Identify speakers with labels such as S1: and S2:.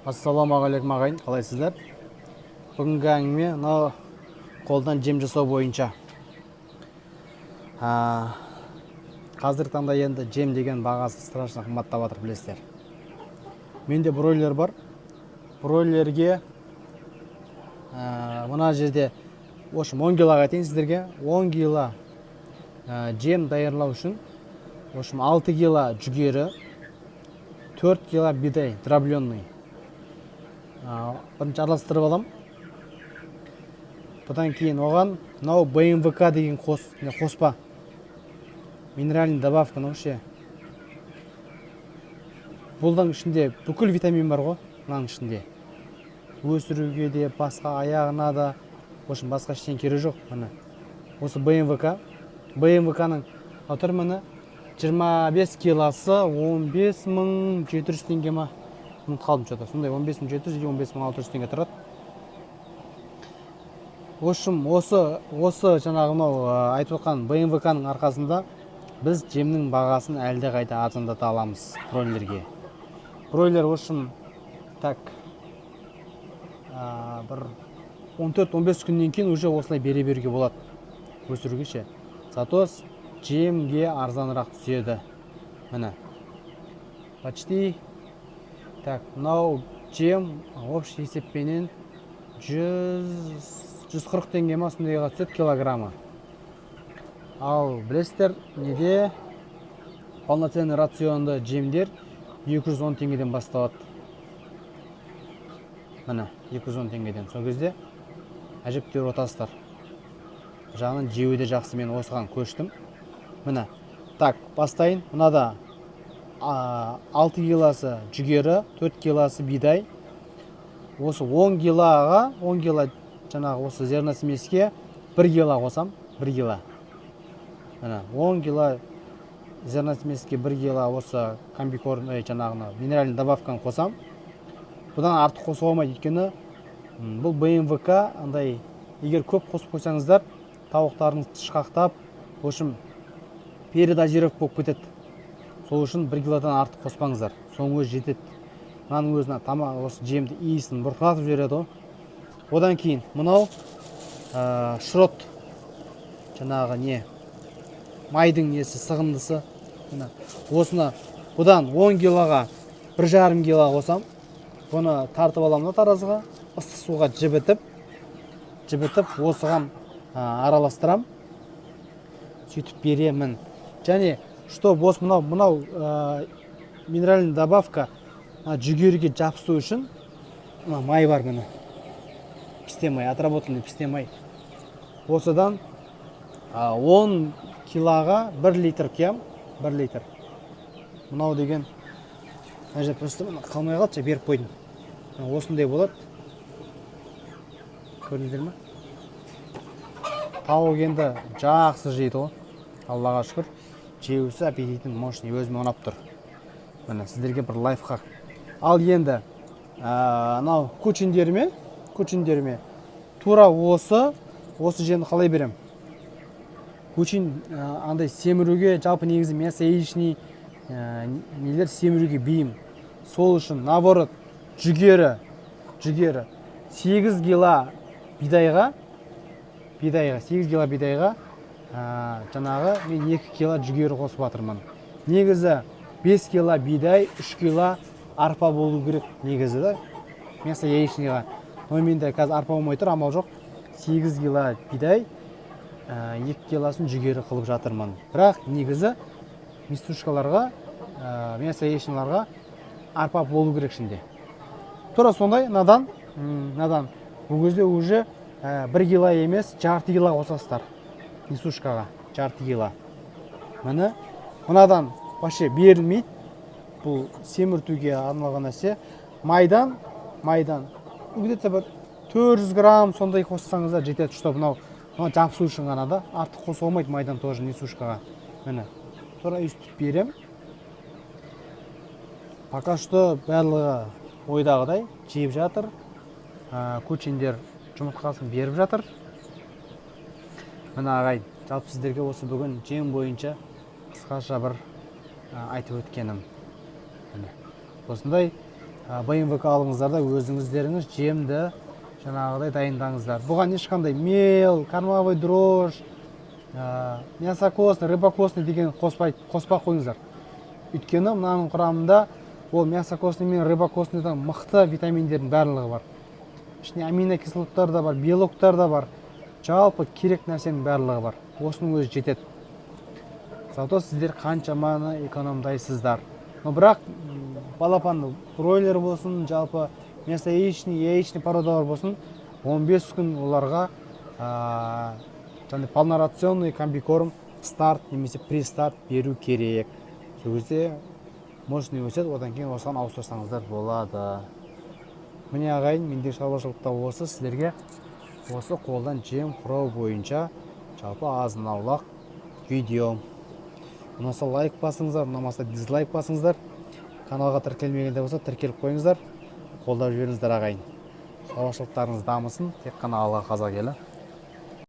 S1: Ассалаумағалейкум ағайын, қалайсыздар? Бүгінгі әңгіме мынау қолдан жем жасау бойынша. Қазіргі таңда енді жем деген бағасы страшно қымбаттап жатыр, білесіздер. Менде бройлер бар. Бройлерге мына жерде 10 килоға айтайын сіздерге. 10 кило жем даярлау үшін 6 кило жүгері, 4 кило бидай дробленный. Бірінші араластырып алам. Бұдан кейін оған мынау БМВК деген қоспа. Минеральный добавка вообще. Бұлдың ішінде бүкіл витамин бар ғой, мынаның ішінде. Өсіруге де, басқа аяғына да, басқа ештеңе керегі жоқ. Міне. Осы БМВК. БМВК-ның отыр міне 25 килосы 15.700 теңге ма? Ұмытып қалдым что-то. Сондай 15.700 или 15.600 теңге тұрады. Осы жаңағы мынау айтып отқан БМВК-ның арқасында біз жемнің бағасын әлде қайда арзандата аламыз бройлерге. Бройлер так бір 14-15 күннен кейін уже осылай бере беруге болады өсіруге ше. Зато жемге арзанырақ түседі. Міне. Почти так, мынау жем общий есеппенен 140 теңге ма сондайға түседі килограммы. Ал білесіздер, неде полноценный рационды жемдер 210 теңгеден басталады. Міне, 210 теңгеден. Сол кезде әжептәуір отасыздар. Жағынан жеуі де жақсы, мен осыған көштім. Міне. Так, бастайын. Мынада 6 килосы жүгері, 4 килосы бидай. Осы 10 килоға, 10 кило жаңағы осы зерносмеске 1 кило қосам, 1 кило. Міне, 10 кило зерносмеске 1 кило осы комбикорн жаңағыны минеральный добавканы қосам. Бұдан артық қосуға болмайды, өйткені бұл БМВК андай егер көп қосып қойсаңыздар, тауықтарыңыз тышқақтап, в общем, передозировка болып кетеді. Сол үшін 1 килодан артық қоспаңыздар. Соң өзі жетеді. Мынаның өзіне тамақ осы жемді иісін бұрқыратып жібереді. Одан кейін мынау шрот жаңағы не майдың несі сығындысы. Осыны бұдан 10 килоға 1,5 кило қосам. Бұны тартып аламын таразыға, ыстық суға жібітіп, осыған араластырам. Сөйтіп беремін. Және что мынау минеральный добавка жүгеріге жапсу үшін май бар міне. Пісте май, отработанный пісте май. Осыдан 10 килоға 1 литр кем, 1 литр. Мынау деген әже просто қалмай қалды, беріп қойдым. Осындай болады. Көрдіңіздер ме? Тауық енді жақсы жейді ғой. Аллаға шүкір. Жеусі аппетитін мощный өзіме ұнап тұр. Міне сіздерге бір лайфхак. Ал енді анау көчіндеріме тура осы жемді қалай берем? Көчин андай семіруге, жалпы негізі мясо яичный нелер семіруге бейім. Сол үшін наоборот жүгері 8 кило бидайға 8 кило бидайға жаңағы мен 2 кило жүгері қосып жатырмын. Негізі 5 кило бидай, 3 кило арпа болу керек негізі да. Мясо яичныйға. Но менде қазір арпа болмай тұр, амал жоқ. 8 кило бидай, 2 килосын жүгері қылып жатырмын. Бірақ негізі мистушкаларға, мясо яичныларға арпа болу керек ішінде. Тура сондай надан. Бұл кезде уже 1 кило емес, жарты кило қосасыздар. Несушкаға жарты кило. Міне, мынадан вообще берілмейді. Бұл семіртуге арналған нәрсе. Майдан, где-то бір 400 грамм сондай қоссаңыздар жетеді, что мынау жапсу үшін ғана да. Артық қосуға болмайды майдан тоже несушкаға. Міне, тура өстіп берем. Пока что барлығы ойдағыдай жеп жатыр. Көчендер жұмыртқасын беріп жатыр. Міне ағайын, жалпы сіздерге осы бүгін жем бойынша қысқаша бір айтып өткенім. Осындай БМВК алыңыздар да өзіңіздеріңіз жемді жаңағыдай дайындаңыздар. Бұған ешқандай мел, кормовой дрожь, мясокосный, рыбокосный деген қоспа қойыңыздар. Өйткені мынаның құрамында ол мясокосный мен рыбокосныйдан мықты витаминдердің барлығы бар. Ішіне аминокислоттар да бар, белоктар да бар. Жалпы керек нәрсенің барлығы бар. Осының өзі жетеді. Зато сіздер қаншаманы экономдайсыздар. Но бірақ балапанды бройлер болсын, жалпы мясо яичный породалар болсын, 15 күн оларға полнорационный комбикорм старт немесе престарт беру керек. Сол кезде мощный өседі, одан кейін осыған ауыстырсаңыздар болады. Міне ағайын, менде шаруашылықта осы сіздерге осы қолдан жем құрау бойынша жалпы азын-аулақ видео. Ұнаса лайк басыңыздар, ұнамаса дизлайк басыңыздар. Каналға тіркелмегенде болса тіркеліп қойыңыздар. Қолдап жіберіңіздер ағайын. Шаруашылықтарыңыз дамысын, тек қана Алла қазақ елі.